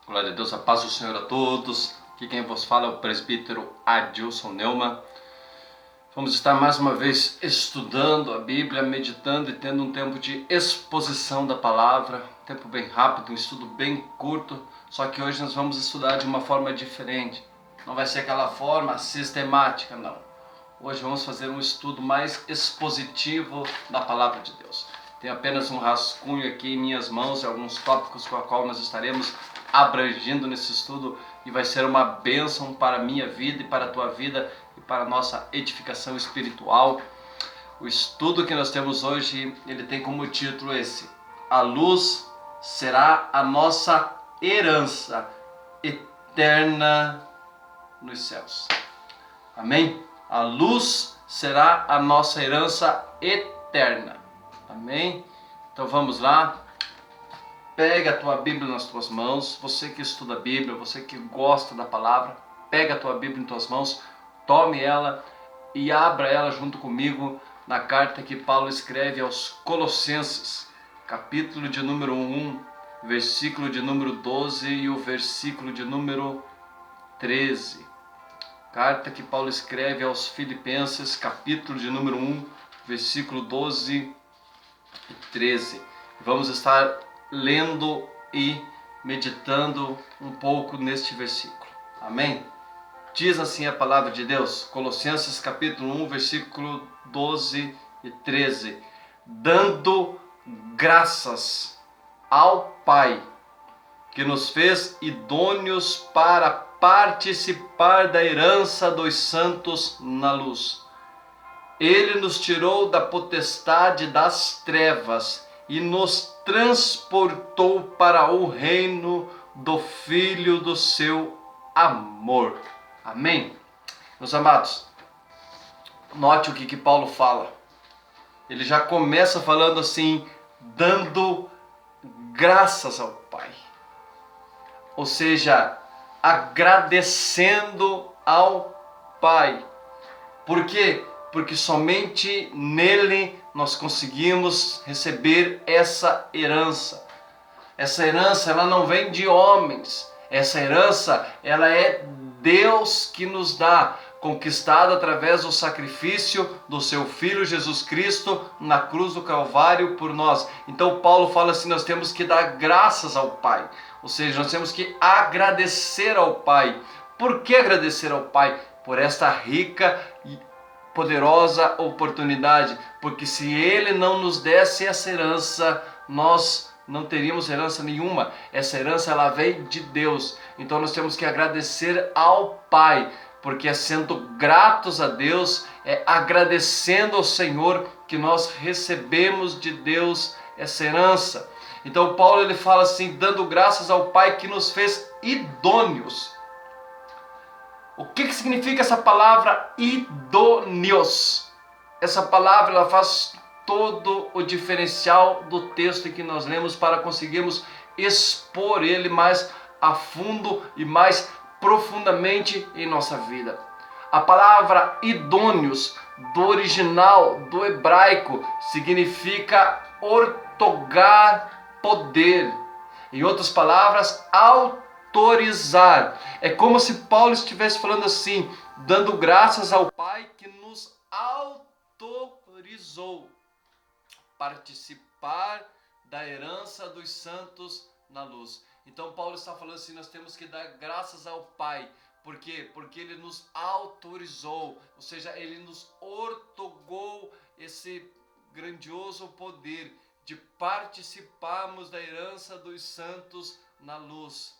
Glória a Deus, a paz do Senhor a todos. Aqui quem vos fala é o presbítero Adilson Neumann. Vamos estar mais uma vez estudando a Bíblia, meditando e tendo um tempo de exposição da palavra. Um tempo bem rápido, um estudo bem curto. Só que hoje nós vamos estudar de uma forma diferente. Não vai ser aquela forma sistemática, não. Hoje vamos fazer um estudo mais expositivo da palavra de Deus. Tenho apenas um rascunho aqui em minhas mãos, alguns tópicos com a qual nós estaremos abrangindo nesse estudo e vai ser uma bênção para a minha vida e para a tua vida e para a nossa edificação espiritual. O estudo que nós temos hoje, ele tem como título esse: a luz será a nossa herança eterna nos céus. Amém? A luz será a nossa herança eterna. Amém? Então vamos lá. Pega a tua Bíblia nas tuas mãos. Você que estuda a Bíblia, você que gosta da palavra, pega a tua Bíblia em tuas mãos, tome ela e abra ela junto comigo na carta que Paulo escreve aos Colossenses, capítulo de número 1, versículo de número 12 e o versículo de número 13. Carta que Paulo escreve aos Filipenses, capítulo de número 1, versículo 12 e 13. Vamos estar lendo e meditando um pouco neste versículo. Amém? Diz assim a palavra de Deus, Colossenses capítulo 1, versículo 12 e 13. Dando graças ao Pai, que nos fez idôneos para participar da herança dos santos na luz. Ele nos tirou da potestade das trevas e nos transportou para o reino do Filho do seu amor. Amém? Meus amados, note o que Paulo fala. Ele já começa falando assim, dando graças ao Pai. Ou seja, agradecendo ao Pai. Por quê? Porque somente nele nós conseguimos receber essa herança. Essa herança, ela não vem de homens. Essa herança, ela é Deus que nos dá, conquistada através do sacrifício do seu Filho Jesus Cristo na cruz do Calvário por nós. Então Paulo fala assim, nós temos que dar graças ao Pai. Ou seja, nós temos que agradecer ao Pai. Por que agradecer ao Pai? Por esta rica e poderosa oportunidade, porque se Ele não nos desse essa herança, nós não teríamos herança nenhuma. Essa herança, ela vem de Deus. Então nós temos que agradecer ao Pai, porque é sendo gratos a Deus, é agradecendo ao Senhor que nós recebemos de Deus essa herança. Então Paulo ele fala assim, dando graças ao Pai que nos fez idôneos. O que significa essa palavra idôneos? Essa palavra ela faz todo o diferencial do texto que nós lemos para conseguirmos expor ele mais a fundo e mais profundamente em nossa vida. A palavra idôneos, do original, do hebraico, significa ortogar poder. Em outras palavras, autorizar. É como se Paulo estivesse falando assim, dando graças ao Pai que nos autorizou participar da herança dos santos na luz. Então Paulo está falando assim, nós temos que dar graças ao Pai. Por quê? Porque Ele nos autorizou, ou seja, Ele nos ortogou esse grandioso poder de participarmos da herança dos santos na luz.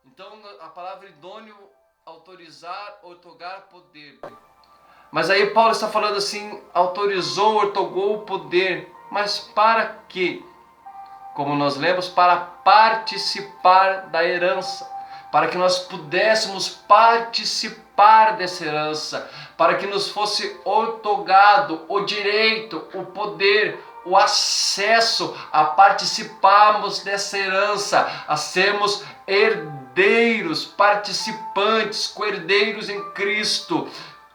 Então a palavra idôneo, autorizar, ortogar poder. Mas aí Paulo está falando assim, autorizou, ortogou o poder. Mas para quê? Como nós lemos, para participar da herança. Para que nós pudéssemos participar dessa herança. Para que nos fosse ortogado o direito, o poder, o acesso a participarmos dessa herança, a sermos herdeiros, participantes, co-herdeiros em Cristo.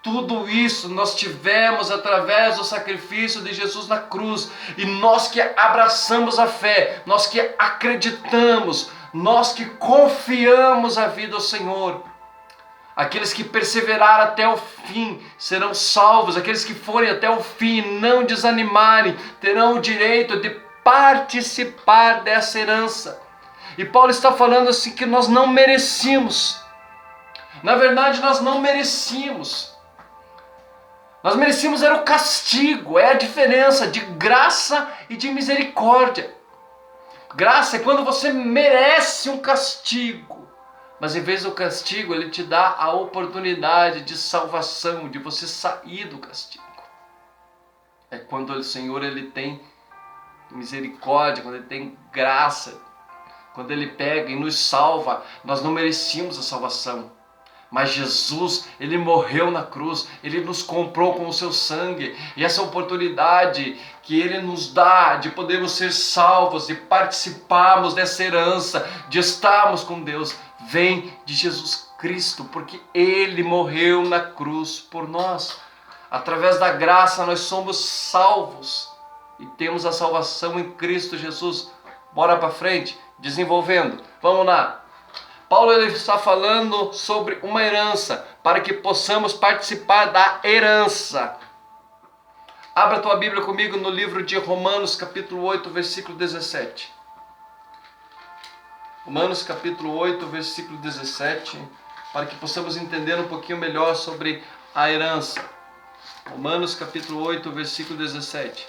Tudo isso nós tivemos através do sacrifício de Jesus na cruz. E nós que abraçamos a fé, nós que acreditamos, nós que confiamos a vida ao Senhor. Aqueles que perseverarem até o fim serão salvos. Aqueles que forem até o fim e não desanimarem, terão o direito de participar dessa herança. E Paulo está falando assim que nós não merecíamos. Na verdade, nós não merecíamos. Nós merecíamos era o castigo, é a diferença de graça e de misericórdia. Graça é quando você merece um castigo, mas em vez do castigo, ele te dá a oportunidade de salvação, de você sair do castigo. É quando o Senhor ele tem misericórdia, quando ele tem graça, quando ele pega e nos salva. Nós não merecíamos a salvação. Mas Jesus, ele morreu na cruz, ele nos comprou com o seu sangue, e essa oportunidade que ele nos dá de podermos ser salvos, de participarmos dessa herança, de estarmos com Deus, vem de Jesus Cristo, porque ele morreu na cruz por nós. Através da graça nós somos salvos e temos a salvação em Cristo Jesus. Bora para frente, desenvolvendo. Vamos lá. Paulo ele está falando sobre uma herança, para que possamos participar da herança. Abra a tua Bíblia comigo no livro de Romanos, capítulo 8, versículo 17. Romanos, capítulo 8, versículo 17, para que possamos entender um pouquinho melhor sobre a herança. Romanos, capítulo 8, versículo 17.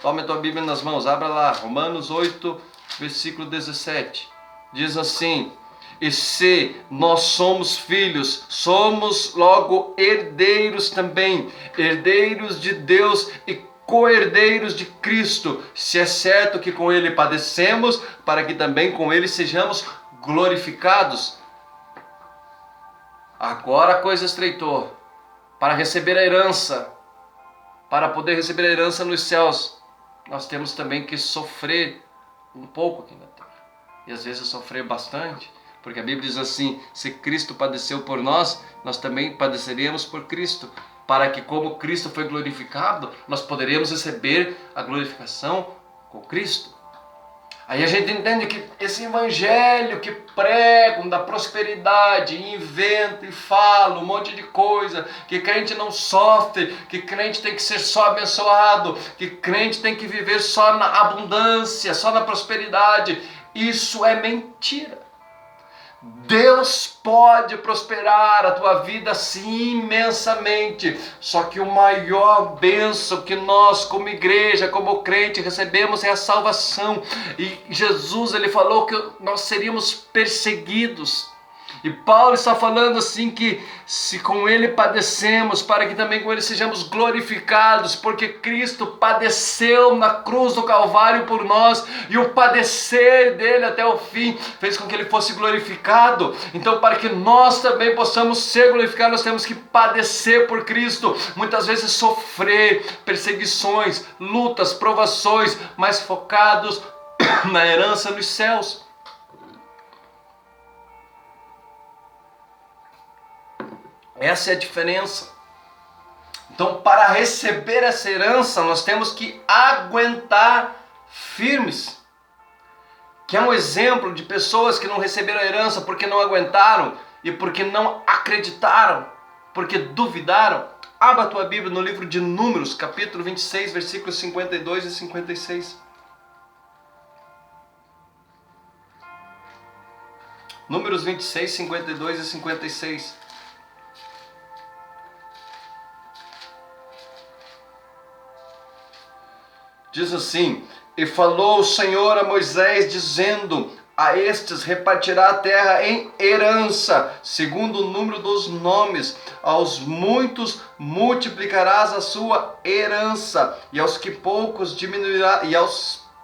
Tome a tua Bíblia nas mãos, abra lá. Romanos 8, versículo 17. Diz assim: e se nós somos filhos, somos logo herdeiros também, herdeiros de Deus e co-herdeiros de Cristo, se é certo que com ele padecemos, para que também com ele sejamos glorificados. Agora a coisa estreitou. Para receber a herança, para poder receber a herança nos céus, nós temos também que sofrer um pouco aqui na terra. E às vezes sofrer bastante. Porque a Bíblia diz assim: se Cristo padeceu por nós, nós também padeceremos por Cristo, para que como Cristo foi glorificado, nós poderemos receber a glorificação com Cristo. Aí a gente entende que esse evangelho que pregam da prosperidade, inventa e fala um monte de coisa, que crente não sofre, que crente tem que ser só abençoado, que crente tem que viver só na abundância, só na prosperidade, isso é mentira. Deus pode prosperar a tua vida sim imensamente, só que o maior bênção que nós como igreja, como crente recebemos é a salvação. E Jesus ele falou que nós seríamos perseguidos. E Paulo está falando assim que se com ele padecemos, para que também com ele sejamos glorificados, porque Cristo padeceu na cruz do Calvário por nós, e o padecer dele até o fim fez com que ele fosse glorificado. Então para que nós também possamos ser glorificados, nós temos que padecer por Cristo, muitas vezes sofrer perseguições, lutas, provações, mas focados na herança nos céus. Essa é a diferença. Então, para receber essa herança, nós temos que aguentar firmes. Que é um exemplo de pessoas que não receberam a herança porque não aguentaram e porque não acreditaram, porque duvidaram. Abra a tua Bíblia no livro de Números, capítulo 26, versículos 52 e 56. Números 26, 52 e 56. Diz assim: e falou o Senhor a Moisés, dizendo: a estes repartirá a terra em herança, segundo o número dos nomes. Aos muitos multiplicarás a sua herança, e aos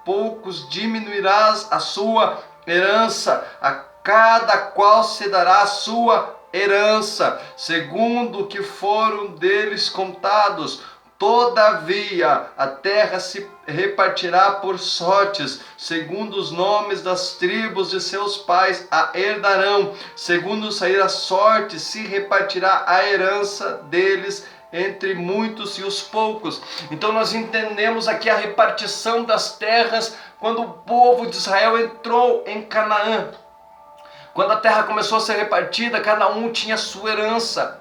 poucos diminuirás a sua herança. A cada qual se dará a sua herança, segundo o que foram deles contados. Todavia, a terra se repartirá por sortes, segundo os nomes das tribos de seus pais a herdarão. Segundo sair a sorte, se repartirá a herança deles entre muitos e os poucos. Então nós entendemos aqui a repartição das terras quando o povo de Israel entrou em Canaã. Quando a terra começou a ser repartida, cada um tinha sua herança.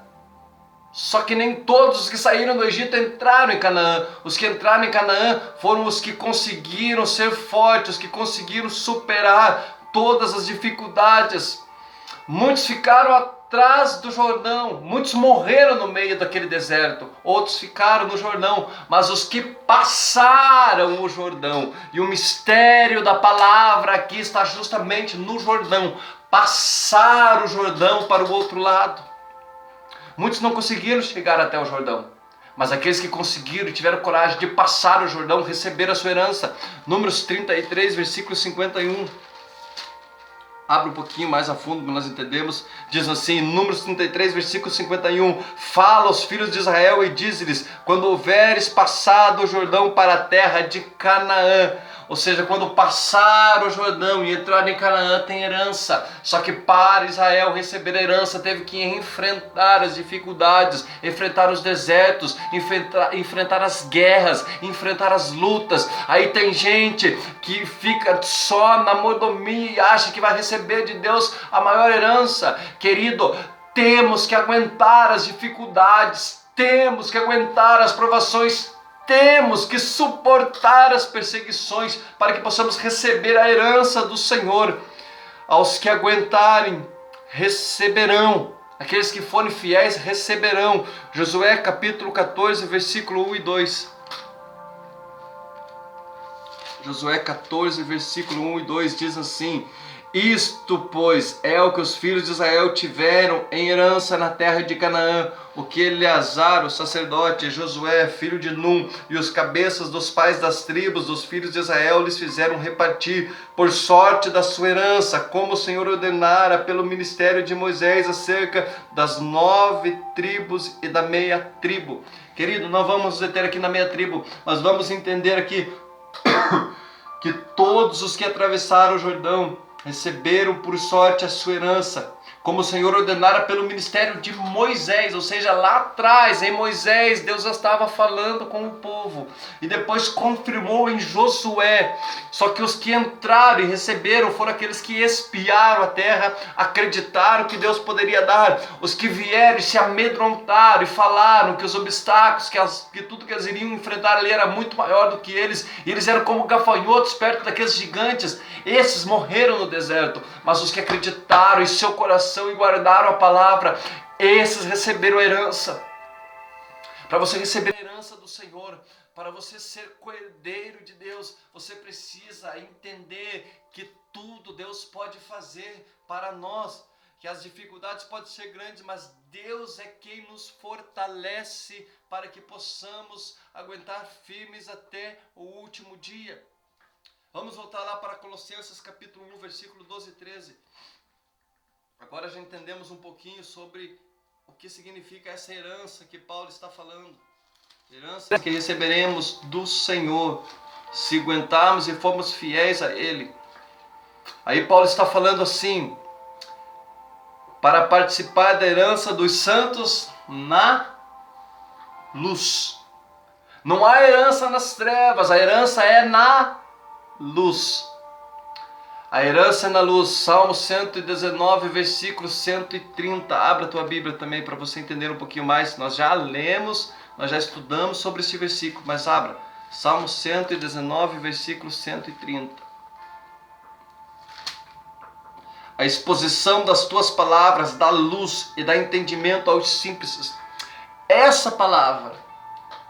Só que nem todos os que saíram do Egito entraram em Canaã. Os que entraram em Canaã foram os que conseguiram ser fortes, os que conseguiram superar todas as dificuldades. Muitos ficaram atrás do Jordão, muitos morreram no meio daquele deserto, outros ficaram no Jordão, mas os que passaram o Jordão, e o mistério da palavra aqui está justamente no Jordão, passar o Jordão para o outro lado. Muitos não conseguiram chegar até o Jordão, mas aqueles que conseguiram e tiveram coragem de passar o Jordão receberam a sua herança. Números 33, versículo 51. Abre um pouquinho mais a fundo para nós entendemos. Diz assim, Números 33, versículo 51. Fala aos filhos de Israel e diz-lhes: quando houveres passado o Jordão para a terra de Canaã. Ou seja, quando passar o Jordão e entrar em Canaã tem herança. Só que para Israel receber a herança teve que enfrentar as dificuldades, enfrentar os desertos, enfrentar as guerras, enfrentar as lutas. Aí tem gente que fica só na mordomia e acha que vai receber de Deus a maior herança. Querido, temos que aguentar as dificuldades, temos que aguentar as provações, temos que suportar as perseguições para que possamos receber a herança do Senhor. Aos que aguentarem, receberão. Aqueles que forem fiéis, receberão. Josué capítulo 14, versículo 1 e 2. Josué 14, versículo 1 e 2 diz assim: isto, pois, é o que os filhos de Israel tiveram em herança na terra de Canaã, o que Eleazar, o sacerdote, Josué, filho de Num, e os cabeças dos pais das tribos dos filhos de Israel lhes fizeram repartir por sorte da sua herança, como o Senhor ordenara pelo ministério de Moisés acerca das 9 tribos e da meia tribo. Querido, não vamos nos deter aqui na meia tribo, mas vamos entender aqui que todos os que atravessaram o Jordão receberam por sorte a sua herança, como o Senhor ordenara pelo ministério de Moisés. Ou seja, lá atrás, em Moisés, Deus já estava falando com o povo, e depois confirmou em Josué. Só que os que entraram e receberam foram aqueles que espiaram a terra, acreditaram que Deus poderia dar. Os que vieram e se amedrontaram e falaram que os obstáculos, que tudo que eles iriam enfrentar ali era muito maior do que eles, e eles eram como gafanhotos perto daqueles gigantes. Esses morreram no deserto, mas os que acreditaram em seu coração e guardaram a palavra, esses receberam a herança. Para você receber a herança do Senhor, para você ser cordeiro de Deus, você precisa entender que tudo Deus pode fazer para nós, que as dificuldades podem ser grandes, mas Deus é quem nos fortalece para que possamos aguentar firmes até o último dia. Vamos voltar lá para Colossenses capítulo 1, versículo 12 e 13. Agora já entendemos um pouquinho sobre o que significa essa herança que Paulo está falando. Herança que receberemos do Senhor, se aguentarmos e formos fiéis a Ele. Aí Paulo está falando assim: para participar da herança dos santos na luz. Não há herança nas trevas, a herança é na luz. A herança é na luz. Salmo 119, versículo 130. Abra a tua Bíblia também para você entender um pouquinho mais. Nós já lemos, nós já estudamos sobre esse versículo, mas abra. Salmo 119, versículo 130. A exposição das tuas palavras dá luz e dá entendimento aos simples. Essa palavra,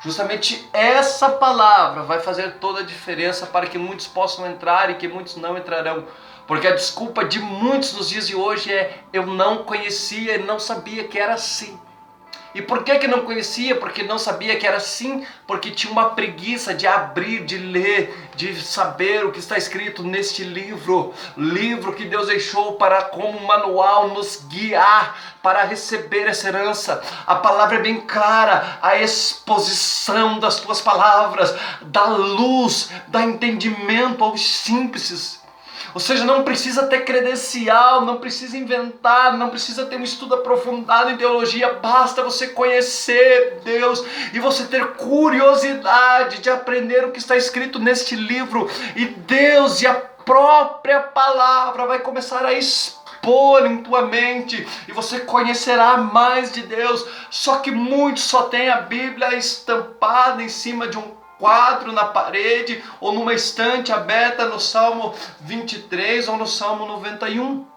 justamente essa palavra vai fazer toda a diferença para que muitos possam entrar e que muitos não entrarão. Porque a desculpa de muitos nos dias de hoje é: eu não conhecia e não sabia que era assim. E por que não conhecia? Porque não sabia que era assim, porque tinha uma preguiça de abrir, de ler, de saber o que está escrito neste livro. Livro que Deus deixou para, como manual, nos guiar para receber essa herança. A palavra é bem clara, a exposição das tuas palavras dá luz, dá entendimento aos simples. Ou seja, não precisa ter credencial, não precisa inventar, não precisa ter um estudo aprofundado em teologia, basta você conhecer Deus e você ter curiosidade de aprender o que está escrito neste livro. E Deus e a própria palavra vai começar a expor em tua mente e você conhecerá mais de Deus. Só que muitos só têm a Bíblia estampada em cima de um quadro na parede ou numa estante aberta no Salmo 23 ou no Salmo 91.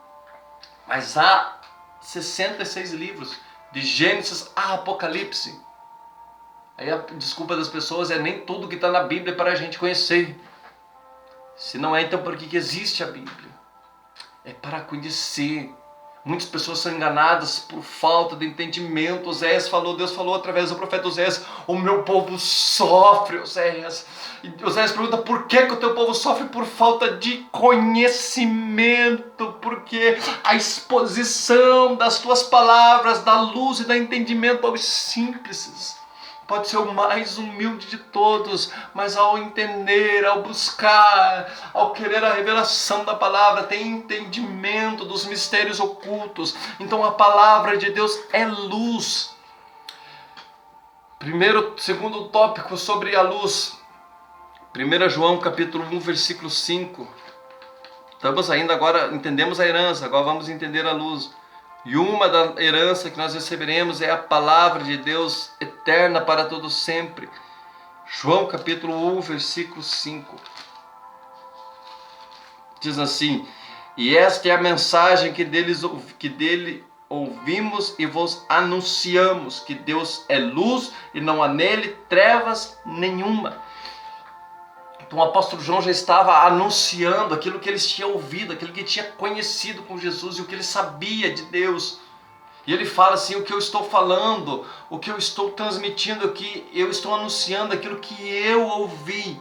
Mas há 66 livros, de Gênesis a Apocalipse. Aí a desculpa das pessoas é nem tudo que está na Bíblia para a gente conhecer. Se não é, então por que existe a Bíblia? É para conhecer. Muitas pessoas são enganadas por falta de entendimento. Oséias falou, Deus falou através do profeta Oséias: o meu povo sofre, Oséias. E Oséias pergunta: por que o teu povo sofre? Por falta de conhecimento. Porque a exposição das tuas palavras, da luz e do entendimento aos simples, pode ser o mais humilde de todos, mas ao entender, ao buscar, ao querer a revelação da palavra, tem entendimento dos mistérios ocultos. Então a palavra de Deus é luz. Segundo tópico sobre a luz, 1 João capítulo 1, versículo 5. Estamos ainda agora, entendemos a herança, agora vamos entender a luz. E uma da herança que nós receberemos é a palavra de Deus eterna para todo sempre. João capítulo 1, versículo 5. Diz assim: e esta é a mensagem que dele ouvimos e vos anunciamos, que Deus é luz e não há nele trevas nenhuma. Então o apóstolo João já estava anunciando aquilo que eles tinham ouvido, aquilo que tinha conhecido com Jesus e o que ele sabia de Deus. E ele fala assim: o que eu estou falando, o que eu estou transmitindo aqui, eu estou anunciando aquilo que eu ouvi,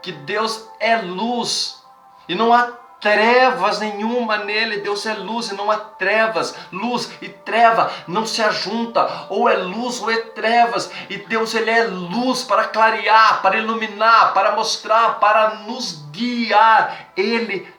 que Deus é luz e não há trevas nenhuma nele. Deus é luz e não há trevas. Luz e treva não se ajunta, ou é luz ou é trevas. E Deus, ele é luz para clarear, para iluminar, para mostrar, para nos guiar. Ele